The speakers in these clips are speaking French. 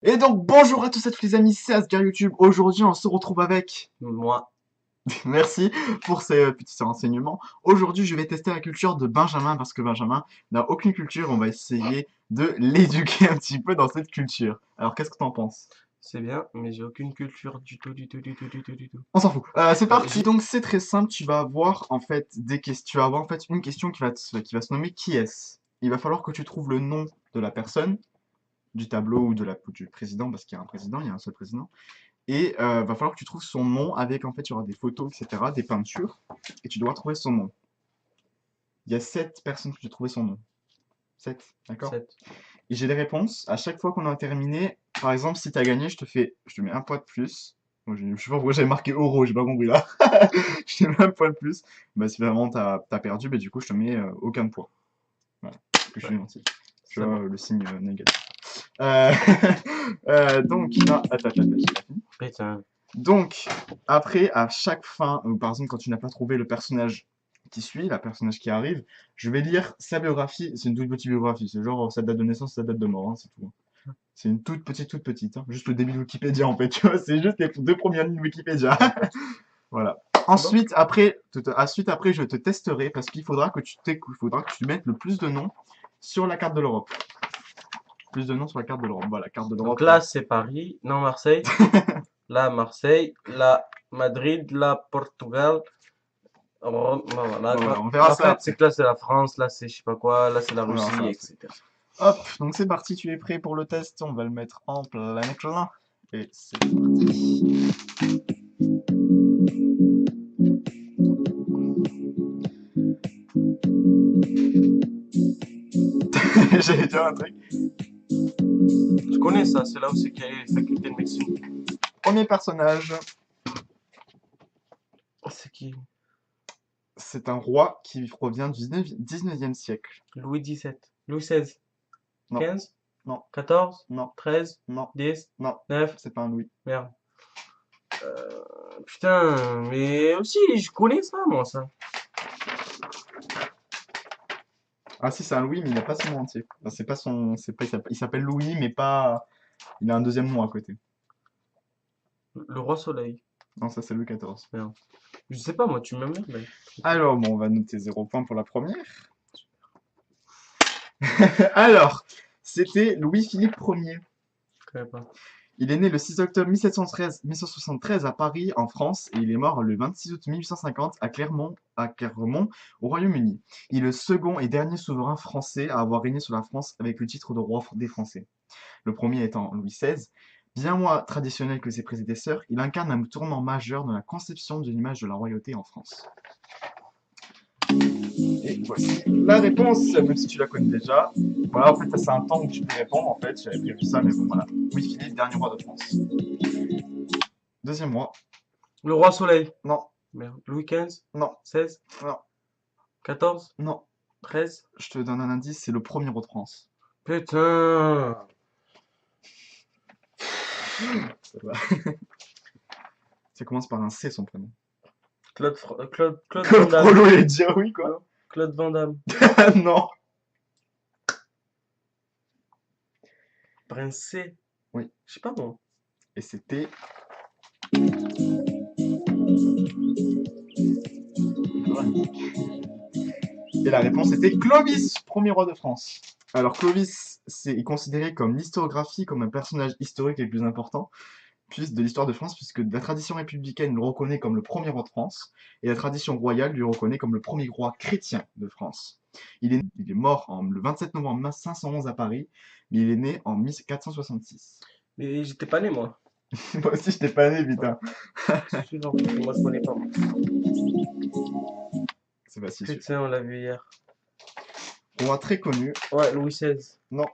Et donc bonjour à tous et à tous les amis, c'est Asgar YouTube. Aujourd'hui on se retrouve avec... Moi, Merci pour ces petits renseignements. Aujourd'hui je vais tester la culture de Benjamin parce que Benjamin n'a aucune culture. On va essayer de l'éduquer un petit peu dans cette culture. Alors qu'est-ce que t'en penses? c'est bien, mais j'ai aucune culture du tout, du tout, du tout, du tout, du tout. On s'en fout. C'est parti. J'ai... Donc c'est très simple, tu vas avoir en fait des questions. Tu vas avoir en fait une question qui va se nommer qui est-ce? Il va falloir que tu trouves le nom de la personne, du tableau ou du président, parce qu'il y a un président, il y a un seul président. Et va falloir que tu trouves son nom avec, en fait, il y aura des photos, etc., des peintures, et tu dois trouver son nom. Il y a 7 personnes qui ont trouvé son nom. 7, d'accord? 7. Et j'ai des réponses. À chaque fois qu'on a terminé, par exemple, si tu as gagné, je te mets un point de plus. Moi, je sais pas pourquoi j'avais marqué euro, j'ai pas compris là. Je te mets un point de plus. Bah, si vraiment t'as perdu, bah, du coup, je te mets aucun point. Voilà, parce que je Ouais, suis gentil. Tu c'est vois, bon. le signe négatif. Euh, donc, non, attends, j'ai pas fini. Putain. Donc, après, à chaque fin, par exemple, quand tu n'as pas trouvé le personnage qui suit, la personnage qui arrive, je vais lire sa biographie. C'est une toute petite biographie. C'est genre sa date de naissance, sa date de mort, hein, c'est tout. C'est une toute petite, hein. Juste le début de Wikipédia, en fait, tu vois. C'est juste les 2 premières lignes de Wikipédia. D'accord. Voilà. C'est bon? Ensuite, après, je te testerai parce qu'il faudra que tu mettes le plus de noms sur la carte de l'Europe. Plus de noms sur la carte de l'Europe. Voilà, carte de Donc l'Europe. là, c'est Paris. Non, Marseille. Là, Marseille. Là, Madrid. Là, Portugal. Rome. Non, voilà, Bon, voilà, quoi. on verra En ça fait, c'est après. que là, c'est la France. Là, c'est je sais pas quoi. Là, c'est la On verra ça Russie, après. etc. Hop, donc c'est parti, tu es prêt pour le test, on va le mettre en plein écran. Et c'est parti. J'allais dire un truc. Je connais ça. C'est là où c'est qu'il y a les facultés de médecine. Premier personnage, C'est qui? c'est un roi qui provient du 19e siècle. Louis XVII. Louis XVI. Non, 15. non, 14. non, 13. non, 10. non, 9. c'est pas un Louis. Merde. Putain, mais aussi, je connais ça, moi, ça. Ah si, c'est un Louis, mais il n'a pas son nom entier. Enfin, c'est pas son, c'est pas, il s'appelle Louis, mais pas, il a un deuxième nom à côté. Le roi soleil. Non, ça c'est Louis XIV. Merde. Je sais pas, moi, tu m'emmerdes, là. Alors, bon, on va noter 0 point pour la première. Alors, c'était Louis-Philippe Ier. Je connais pas. Il est né le 6 octobre 1773 à Paris, en France, et il est mort le 26 août 1850 à Clermont, au Royaume-Uni. Il est le second et dernier souverain français à avoir régné sur la France avec le titre de roi des Français. Le premier étant Louis XVI. Bien moins traditionnel que ses prédécesseurs, il incarne un tournant majeur dans la conception de l'image de la royauté en France. Et voici la réponse, même si tu la connais déjà. Voilà, en fait, ça c'est un temps où tu peux répondre, en fait, j'avais prévu ça, mais bon, voilà. Louis-Philippe, dernier roi de France. Deuxième roi. Le roi soleil. Non, Merde. Louis XV. non, 16. non, 14. non. 13. Je te donne un indice, c'est le premier roi de France. Putain. Ça va. Ça commence par un C, son prénom. Claude Van Claude Damme. Frollo, il a dit ah oui, quoi. Non. Claude Van Damme. Non. Prince C. Oui, Je sais pas, moi. et c'était... Et la réponse était Clovis, premier roi de France. Alors Clovis, est considéré comme l'historiographie, comme un personnage historique le plus important de l'histoire de France, puisque la tradition républicaine le reconnaît comme le premier roi de France, et la tradition royale lui reconnaît comme le premier roi chrétien de France. Il est mort le 27 novembre 1511 à Paris, mais il est né en 1466. Mais j'étais pas né, moi. Moi aussi, je t'ai pas né, Ouais. putain. Suivant. Moi, je connais pas, moi. C'est facile, celui-là. Putain, on l'a vu hier. Roi très connu. Ouais, Louis XVI. Non.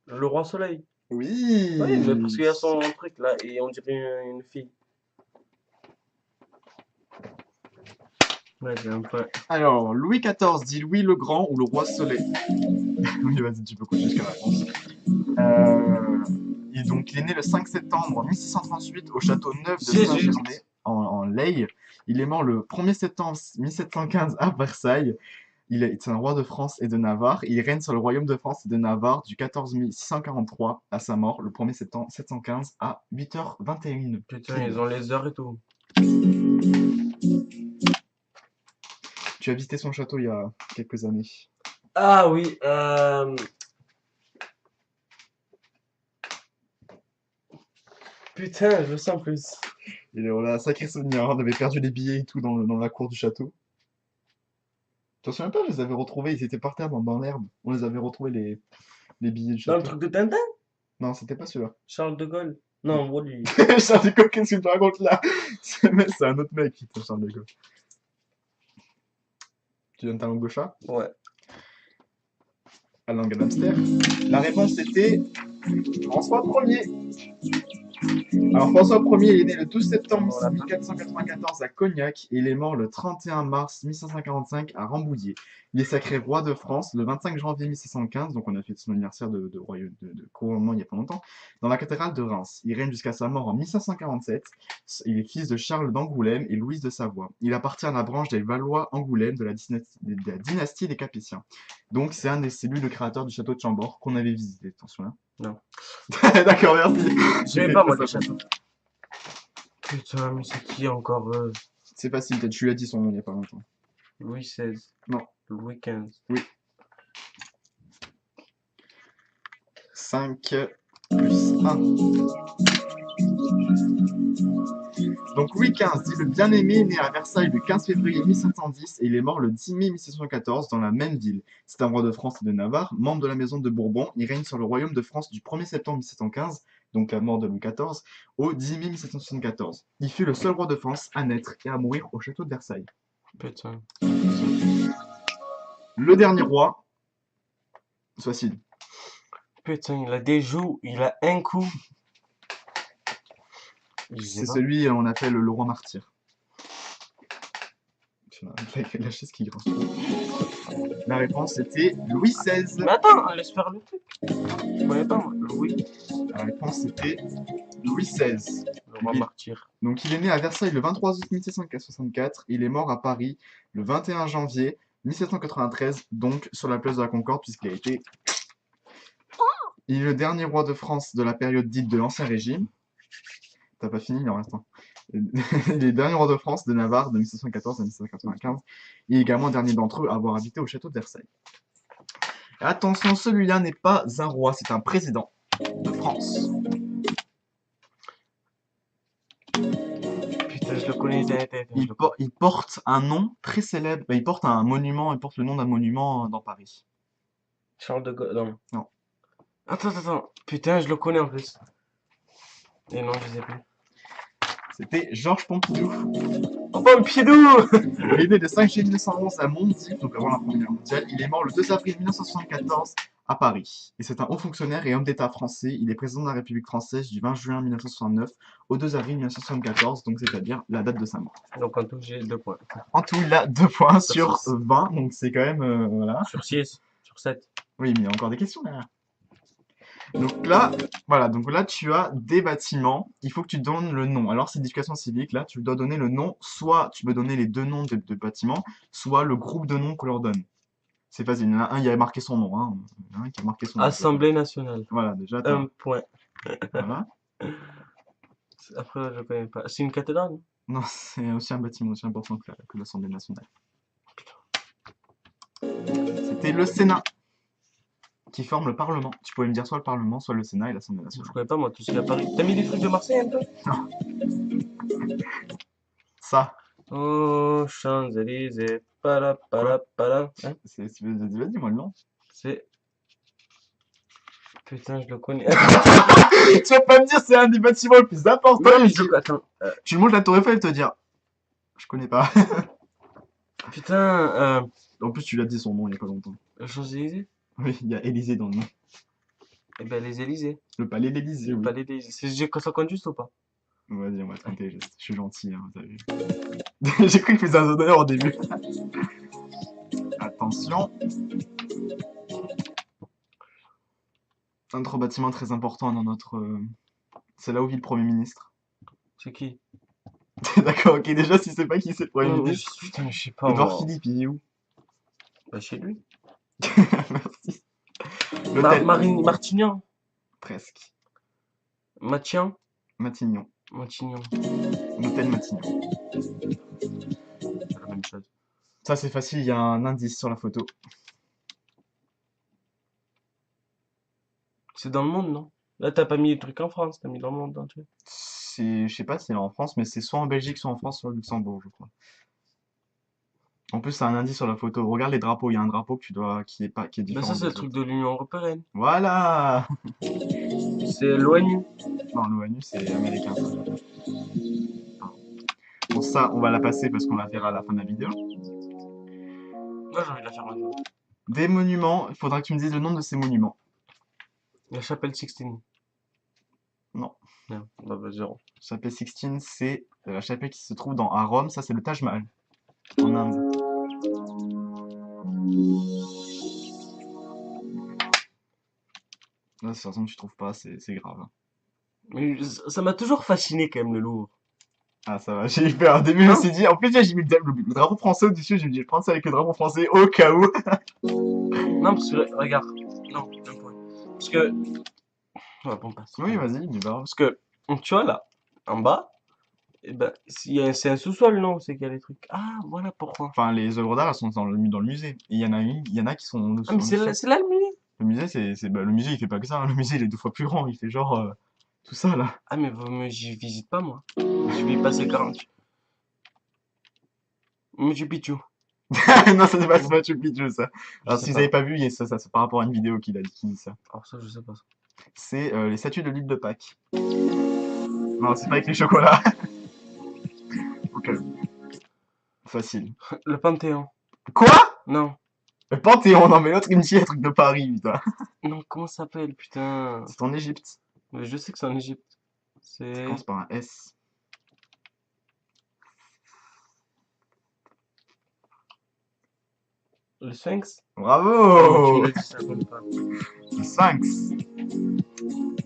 Le roi soleil. Oui, mais parce Oui. qu'il y a son truc là, et on dirait une fille. Ouais, j'ai un peu. Alors, Louis XIV dit Louis le Grand ou le roi Soleil. Oui, vas-y, tu peux continuer jusqu'à la réponse. Euh, et donc, il est né le 5 septembre 1638 au château neuf de Jésus. Saint-Germain en Laye. Il est mort le 1er septembre 1715 à Versailles. C'est un roi de France et de Navarre. Il règne sur le royaume de France et de Navarre du 14 mai 643 à sa mort, le 1er septembre 715 à 8h21 Putain, ils pile. ont les heures et tout. Tu as visité son château il y a quelques années. Ah oui, putain, je le sens plus. Et on a un sacré souvenir, hein. On avait perdu les billets et tout dans la cour du château. Tu t'en souviens pas, je les avais retrouvés, ils étaient par terre dans l'herbe. On les avait retrouvés les billets du Dans le château. truc de Tintin? Non, c'était pas celui-là. Charles de Gaulle? Non, Wally. Charles de Gaulle, qu'est-ce que tu racontes là? C'est un autre mec qui Charles de Gaulle. Tu donnes ta langue au chat? Ouais. La langue à hamster? La réponse était François Ier. Alors François Ier, il est né le 12 septembre Voilà. 1494 à Cognac et il est mort le 31 mars 1545 à Rambouillet. Il est sacré roi de France le 25 janvier 1615, donc on a fait son anniversaire de couronnement il y a pas longtemps, dans la cathédrale de Reims. Il règne jusqu'à sa mort en 1547. Il est fils de Charles d'Angoulême et Louise de Savoie. Il appartient à la branche des Valois-Angoulême de la dynastie des Capétiens. Donc c'est lui le créateur du château de Chambord qu'on avait visité, t'en souviens? Non. D'accord, merci. J'aimais pas moi les châteaux. Putain, mais c'est qui encore C'est facile, peut-être tu lui as dit son nom il y a pas longtemps. Louis XVI. Non. Louis XV. Oui. 5 plus 1. Donc Louis XV, dit le bien-aimé, né à Versailles le 15 février 1710 et il est mort le 10 mai 1714 dans la même ville. C'est un roi de France et de Navarre, membre de la maison de Bourbon. Il règne sur le royaume de France du 1er septembre 1715, donc la mort de Louis XIV, au 10 mai 1774. Il fut le seul roi de France à naître et à mourir au château de Versailles. Putain. Le dernier roi, c'est facile. Putain, il a des joues, il a un coup. Je sais C'est pas. celui on appelle le roi martyr. La chaise qui grince. La réponse était Louis XVI. Mais attends, laisse faire le truc. Je connais pas moi. Louis. La réponse était Louis XVI. Le roi Il- martyr. Donc il est né à Versailles le 23 août 1764. Il est mort à Paris le 21 janvier 1793, donc sur la place de la Concorde, puisqu'il a été. Il est le dernier roi de France de la période dite de l'Ancien Régime. T'as pas fini, il en reste un. Il est le dernier roi de France de Navarre de 1714 à 1795. Il est également le dernier d'entre eux à avoir habité au château de Versailles. Attention, celui-là n'est pas un roi, c'est un président de France. Putain, je le connais. Il porte un nom très célèbre. Il porte un monument, il porte le nom d'un monument dans Paris. Charles de Gaulle. Non. Non. Attends. Putain, je le connais en plus. Et non, je sais plus. C'était Georges Pompidou. Oh, Pompidou! Il est né le 5 juillet 1911 à Mondeville, donc avant la Première Guerre mondiale. Il est mort le 2 avril 1974 à Paris. Et c'est un haut fonctionnaire et homme d'État français. Il est président de la République française du 20 juin 1969 au 2 avril 1974, donc c'est-à-dire la date de sa mort. Donc en tout, j'ai 2 points. En tout, il a 2 points Sur sur 20, donc c'est quand même. Voilà. Sur 6, sur 7. Oui, mais il y a encore des questions derrière. Donc là, voilà, donc là tu as des bâtiments, il faut que tu donnes le nom. Alors c'est d'éducation civique, là tu dois donner le nom, soit tu peux donner les deux noms de bâtiments, soit le groupe de noms qu'on leur donne. C'est facile, il y en a un, il y a marqué son nom, hein. Il y en a un qui a marqué son nom. Assemblée nationale. Voilà, déjà, 1 point. voilà. Après, je connais pas. C'est une cathédrale, non? Non, c'est aussi un bâtiment aussi important que l'Assemblée nationale. C'était le Sénat qui forme le Parlement. Tu pouvais me dire soit le Parlement, soit le Sénat et l'Assemblée Je nationale. connais pas, moi, tout ce qu'il y a à Paris. T'as mis des trucs de Marseille un peu? Ça, Oh, Champs-Élysées. Para. Hein? vas-y, moi le nom. C'est. Putain, je le connais. Tu vas pas me dire c'est un des bâtiments les plus importants. Ouais, mais attends. Tu le montres la Tour Eiffel et te dire, je connais pas. Putain, En plus, tu l'as dit son nom il y a pas longtemps. Champs-Élysées? Oui, il y a Élysée dans le nom. Eh ben, les Élysées. Le palais d'Élysée, Le oui. palais des Élysées. Ça compte juste ou pas? Vas-y, on va tenter, je suis gentil, hein, t'as vu. J'ai cru qu'il faisait un honneur au début. Attention. Un autre bâtiment très important dans notre. C'est là où vit le Premier ministre. C'est qui? D'accord, ok, déjà, si c'est pas qui c'est le Premier Non, ministre. putain, je sais pas. Édouard Moi. Philippe, il est où? Bah, chez lui. Merci. L'hôtel. Martignan. Presque. Matien. Matignon. Matignon. L'hôtel Matignon. C'est la même chose. Ça, c'est facile, il y a un indice sur la photo. C'est dans le monde, non? Là, t'as pas mis les trucs en France, t'as mis dans le monde entier. Je sais pas si c'est en France, mais c'est soit en Belgique, soit en France, soit au Luxembourg, je crois. En plus, c'est un indice sur la photo. Regarde les drapeaux. Il y a un drapeau que tu dois, qui est Bah, différent ça, c'est le des truc autres. de l'Union européenne. Voilà! C'est l'ONU. Non, l'ONU, c'est américain, ça. Bon, ça, on va la passer parce qu'on la verra à la fin de la vidéo. Moi, j'ai envie de la faire maintenant. Des monuments. Il faudra que tu me dises le nom de ces monuments. La chapelle Sixtine. Non. Non, bah, zéro. Chapelle Sixtine, c'est la chapelle qui se trouve à Rome. Ça, c'est le Taj Mahal, en Inde. Là, de toute façon, tu trouves pas, c'est grave, hein. Mais ça m'a toujours fasciné, quand même, le Louvre. Ah, ça va, j'ai eu peur. Au début, je me Non? suis dit, en plus, j'ai mis le drapeau français au-dessus. Je me dis, je prends ça avec le drapeau français au cas où. Non, parce que, regarde. Non, un point. Parce que, ouais, bon, passe. Oui, vas-y, du bar. Parce que, tu vois, là, en bas, eh ben, c'est un sous-sol, non? C'est qu'il y a des trucs. Ah, voilà pourquoi. Enfin, les œuvres d'art, elles sont dans le musée. Et il y en a qui sont Ah, mais en dessous. c'est là le musée. Le musée, le musée, il fait pas que ça, hein. Le musée, il est 2 fois plus grand. Il fait genre, tout ça, là. Ah, mais j'y visite pas, moi. Je vais y passer 40. Machu Picchu. Non, ça, c'est pas Machu Picchu, ça. Je Alors, sais si vous avez pas. pas vu, ça, c'est par rapport à une vidéo qui dit ça. Alors ça, je sais pas. C'est les statues de l'île de Pâques. Non, c'est pas avec les chocolats. Ok, facile. Le Panthéon. Quoi? Non. Le Panthéon, non, mais l'autre, il me dit un truc de Paris, putain. Non, comment ça s'appelle, putain? C'est en Égypte. Mais je sais que c'est en Égypte. Ça C'est commence par un S. le Sphinx? Ah, mais tu me Bravo! l'as dit, ça compte pas. Le Sphinx.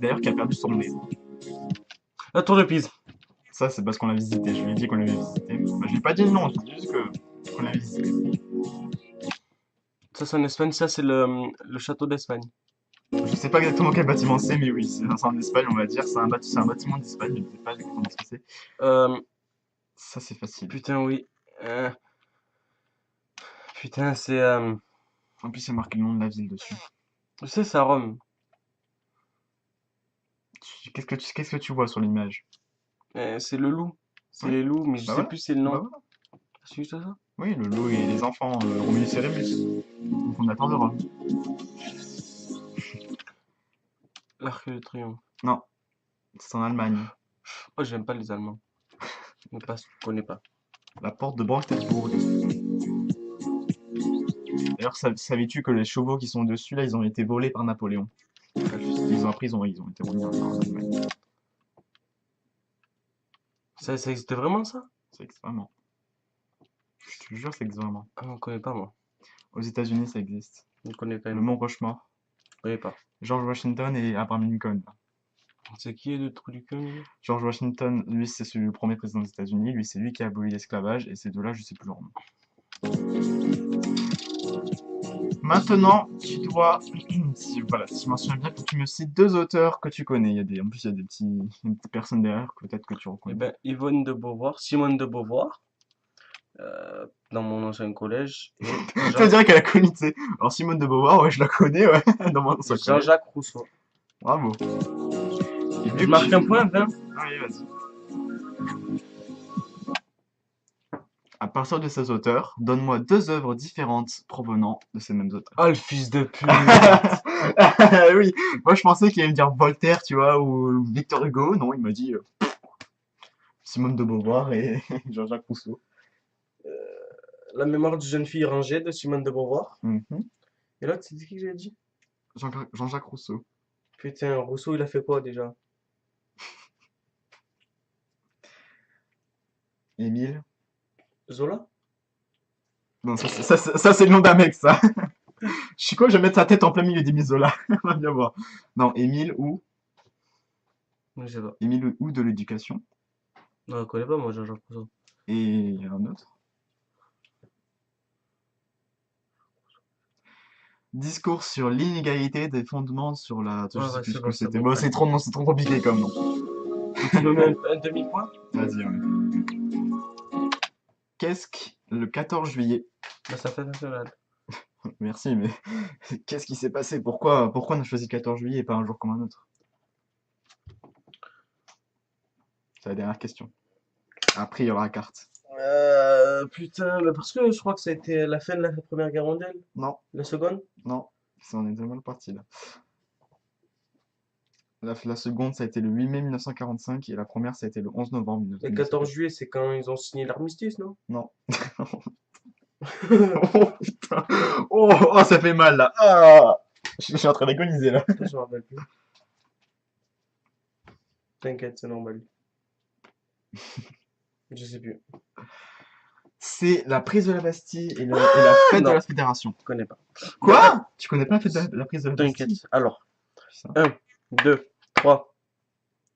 D'ailleurs, qui a perdu son nez. La Tour de Pise. Ça, c'est parce qu'on l'a visité. Je lui ai dit qu'on l'avait visité. Bah, je lui ai pas dit le nom, je lui ai dit juste qu'on l'avait visité. Ça, c'est en Espagne. Ça, c'est le château d'Espagne. Je sais pas exactement quel bâtiment c'est, mais oui, c'est en Espagne, on va dire. C'est un bâtiment d'Espagne, je sais pas exactement ce que c'est. Euh, Ça, c'est facile. putain, oui. Euh, putain, c'est... En plus, il y a marqué le nom de la ville dessus. je sais, c'est à Rome. Qu'est-ce que tu vois sur l'image? C'est le loup. C'est Oui, les loups, mais je bah sais voilà. plus c'est le Bah nom. voilà. C'est juste ça? Oui, le loup et les enfants, Romulus et Rémus, le fondateur de Rome. L'Arc de Triomphe. Non, c'est en Allemagne. Oh, j'aime pas les Allemands. Je connais pas. La porte de Brandenburg. D'ailleurs, savais-tu que les chevaux qui sont dessus, là, ils ont été volés par Napoléon? Ils ont appris, ils ont été remis en Allemagne. Ça existe vraiment, ça? Ça existe vraiment. Je te jure, ça existe vraiment. Ah, on connaît pas, moi. Aux États-Unis, ça existe. On connaît quand Le même. Mont Rushmore. On connaît pas. George Washington et Abraham Lincoln. C'est qui est le trou du cul, lui? George Washington, lui, c'est le premier président des États-Unis. Lui, c'est lui qui a aboli l'esclavage. Et ces deux-là, je sais plus leur nom. Maintenant, tu dois, si je m'en souviens bien, faut que tu me cites 2 auteurs que tu connais. En plus, il y a une petite personne derrière que peut-être que tu Eh reconnais. ben, Yvonne de Beauvoir, Simone de Beauvoir, dans mon ancien collège, et Ça veut dire qu'elle a connu, tu sais. Alors, Simone de Beauvoir, ouais, je la connais, ouais, dans mon ancien collège. Jean-Jacques Rousseau. Bravo. Et Je vu que marque un point, 20. Allez, vas-y. À partir de ces auteurs, donne-moi 2 œuvres différentes provenant de ces mêmes auteurs. Oh, le fils de pute! Oui, moi je pensais qu'il allait me dire Voltaire, tu vois, ou Victor Hugo. Non, il m'a dit Simone de Beauvoir et Jean-Jacques Rousseau. La mémoire d'une jeune fille rangée de Simone de Beauvoir. Mhm. Et l'autre, c'est qui que j'ai dit? Jean-Jacques Rousseau. Putain, Rousseau, il a fait quoi déjà? Émile. Zola? Non, ça, c'est le nom d'un mec, ça. Je suis quoi, je vais mettre sa tête en plein milieu d'Émile Zola. On va bien voir. Non, Je sais pas. Émile ou de l'éducation. Non, je connais pas, moi, Jean-Jacques Rousseau. Et un autre. Discours sur l'inégalité des fondements sur la... Je Ouais, sais ouais, plus c'est ce bon, que c'est c'était. bon. Bon, c'est trop, non, c'est trop compliqué comme nom. Tu me mets un demi-point? Vas-y, ouais. Qu'est-ce que le 14 juillet? Bah, c'est la fête nationale. Merci, mais qu'est-ce qui s'est passé? Pourquoi on a choisi le 14 juillet et pas un jour comme un autre? C'est la dernière question. Après, il y aura la carte. Putain, mais parce que je crois que ça a été la fin de la Première Guerre mondiale. Non, La seconde? non, on est déjà mal parti là. La seconde, ça a été le 8 mai 1945 et la première, ça a été le 11 novembre Le 14 1945. juillet, c'est quand ils ont signé l'armistice, non? Non. Oh putain. Oh, oh, ça fait mal là. Ah, je suis en train d'agoniser là. Putain, je me rappelle plus. T'inquiète, c'est normal. Je sais plus. C'est la prise de la Bastille et la fête de Non, la Fédération. je connais pas. Quoi? Tu connais pas la fête de la prise de la T'inquiète. Bastille? Alors, Putain. 1, 2, 3,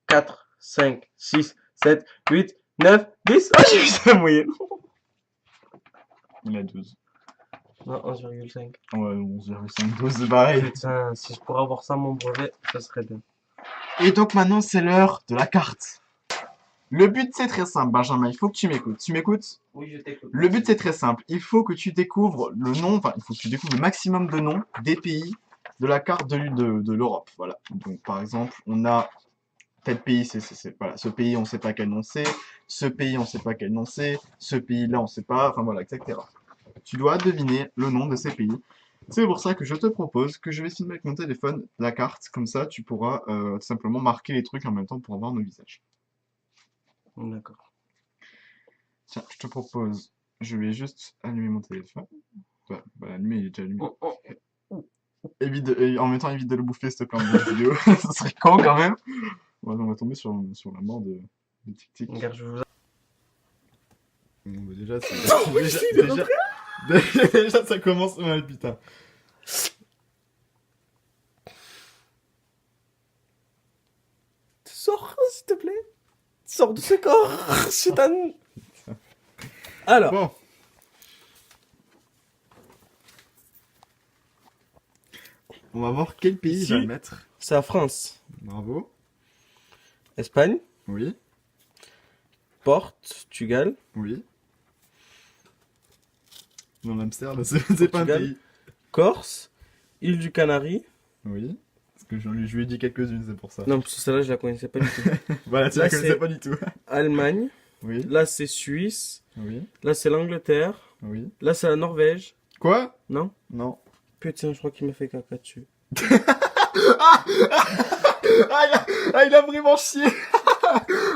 4, 5, 6, 7, 8, 9, 10. Ah, j'ai vu ça moyenne. Il a 12. Non, 11,5. Ouais, 11,5, 12, c'est pareil. Putain, si je pourrais avoir ça, mon brevet, ça serait bien. Et donc maintenant, c'est l'heure de la carte. Le but, c'est très simple, Benjamin. Il faut que tu m'écoutes. Tu m'écoutes? Oui, je t'écoute. Le but, c'est très simple. Il faut que tu découvres le nom, enfin, il faut que tu découvres le maximum de noms des pays de la carte de l'Europe. Voilà. Donc, par exemple, on a tel pays, voilà. Ce pays, on ne sait pas quel nom c'est. Ce pays, on ne sait pas quel nom c'est. Ce pays-là, on ne sait pas. Enfin, voilà, etc. Tu dois deviner le nom de ces pays. C'est pour ça que je te propose que je vais filmer avec mon téléphone la carte. Comme ça, tu pourras tout simplement marquer les trucs en même temps pour avoir nos visages. D'accord. Tiens, je te propose, je vais juste allumer mon téléphone. Bah, allumer, il est déjà allumé. Oh, oh. Et en même temps, évite de le bouffer, s'il te plaît, en milieu de vidéo. Ça serait con quand même. On va tomber sur la mort de Tic Tic. Regarde, je vous... Bon, bah, déjà, c'est... Oui, il est rentré. déjà, ça commence mal, putain. Sors, s'il te plaît. Sors de ce corps, Chétan. Alors, Bon. On va voir quel pays Ici. va le mettre. c'est la France. Bravo. Espagne, Oui, Portugal, oui. Non, l'hamster, là, c'est pas un Portugal. pays. Corse, île du Canari. Oui. Parce que je lui ai dit quelques-unes, c'est pour ça. Non, parce que celle-là, je la connaissais pas du tout. Voilà, tu Là, la connaissais c'est- pas du tout. Allemagne. Oui, Là, c'est Suisse. oui, Là, c'est l'Angleterre. oui. Là, c'est la Norvège. Quoi? Non? Non. Putain, je crois qu'il m'a fait caca dessus. Il a vraiment chié.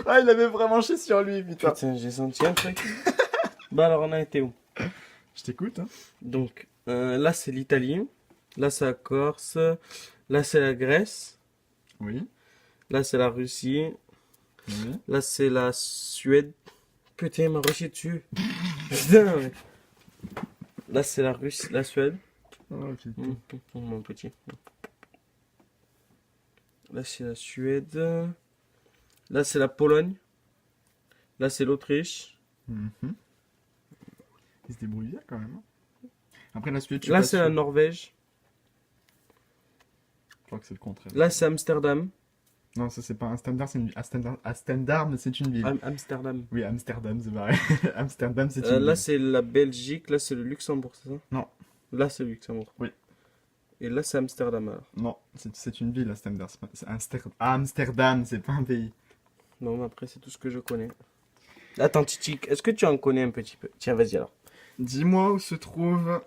Ah, il avait vraiment chié sur lui, putain. Putain, j'ai senti un truc. Bah, alors, on a été où? Je t'écoute, hein. Donc, là, c'est l'Italie. Là, c'est la Corse. Là, c'est la Grèce. Oui, Là, c'est la Russie. oui. Là, c'est la Suède. Putain, il m'a rushé dessus. Putain, ouais. Là, c'est la Russie, la Suède. Oh, putain. Mon petit. Là, c'est la Suède. Là, c'est la Pologne. Là, c'est l'Autriche. Mhm. Il se débrouille bien, quand même, hein. Après, la Suède, je suis Là, pas c'est sûr. la Norvège. Je crois que c'est le contraire. Là, c'est Amsterdam. Non, ça, c'est pas Amsterdam, c'est une... Amsterdam, c'est une ville. Amsterdam. Oui, Amsterdam, c'est pareil. Amsterdam, c'est une Là, ville. c'est la Belgique. Là, c'est le Luxembourg, c'est ça? Non. Là, c'est le Luxembourg. Oui. Et là, c'est Amsterdam, alors. Non, c'est une ville, Amsterdam. C'est Amsterdam, c'est pas un pays. Non, mais après, c'est tout ce que je connais. Attends, Titik, est-ce que tu en connais un petit peu? Tiens, vas-y, alors. Dis-moi où se trouve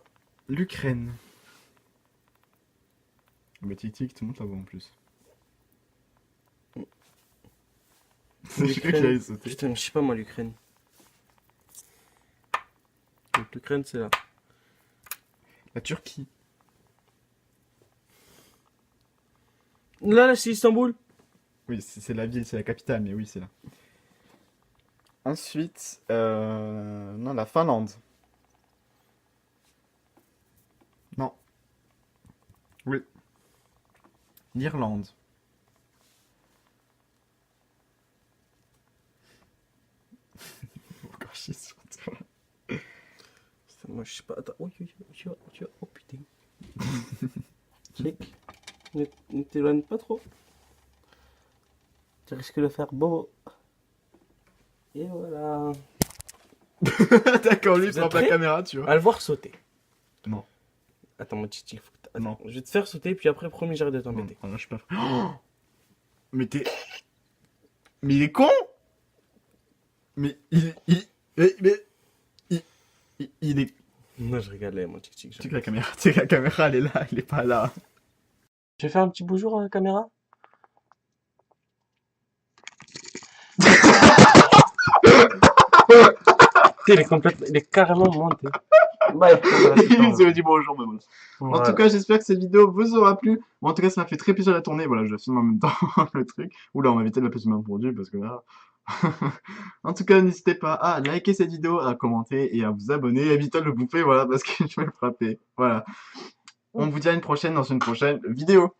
l'Ukraine. Bah, tic-tic, tu montes la voix en plus. J'ai cru qu'il allait sauter. Putain, je sais pas, moi, l'Ukraine. Donc, l'Ukraine, c'est là. La Turquie. Là, c'est Istanbul. Oui, c'est la ville, c'est la capitale, mais oui, c'est là. Ensuite, non, la Finlande. Non. Oui. L'Irlande. Encore chier sur toi. Putain, moi, je sais pas. Attends. Oh, oh putain. Chic. Ne t'éloigne pas trop. Tu risques de faire beau. Et voilà. D'accord, lui, il Vous êtes frappe la prêts caméra, tu On vois. va le voir sauter. Non. Attends, mon titi, faut que Non. attends, je vais te faire sauter, puis après, promis, j'arrête de Non, t'embêter. non, je suis pas prêt. Oh, mais t'es... Mais il est con. Mais il est... Non, je rigolais, mon tic. Tu sais que la caméra, tu sais que la caméra, elle est là, elle est pas là. Je vais faire un petit bonjour à la caméra. Il est carrément monté. Bah, Il se dit bonjour, mais voilà. En tout Voilà. cas, j'espère que cette vidéo vous aura plu. Bon, en tout cas, ça m'a fait très plaisir à la tourner. Voilà, je filme en même temps le truc. Oula, on va éviter de la plus mal produit parce que là. En tout cas, n'hésitez pas à liker cette vidéo, à commenter et à vous abonner. Évitez de le bouffer, voilà, parce que je vais le frapper. Voilà. On vous dit à une prochaine dans une prochaine vidéo.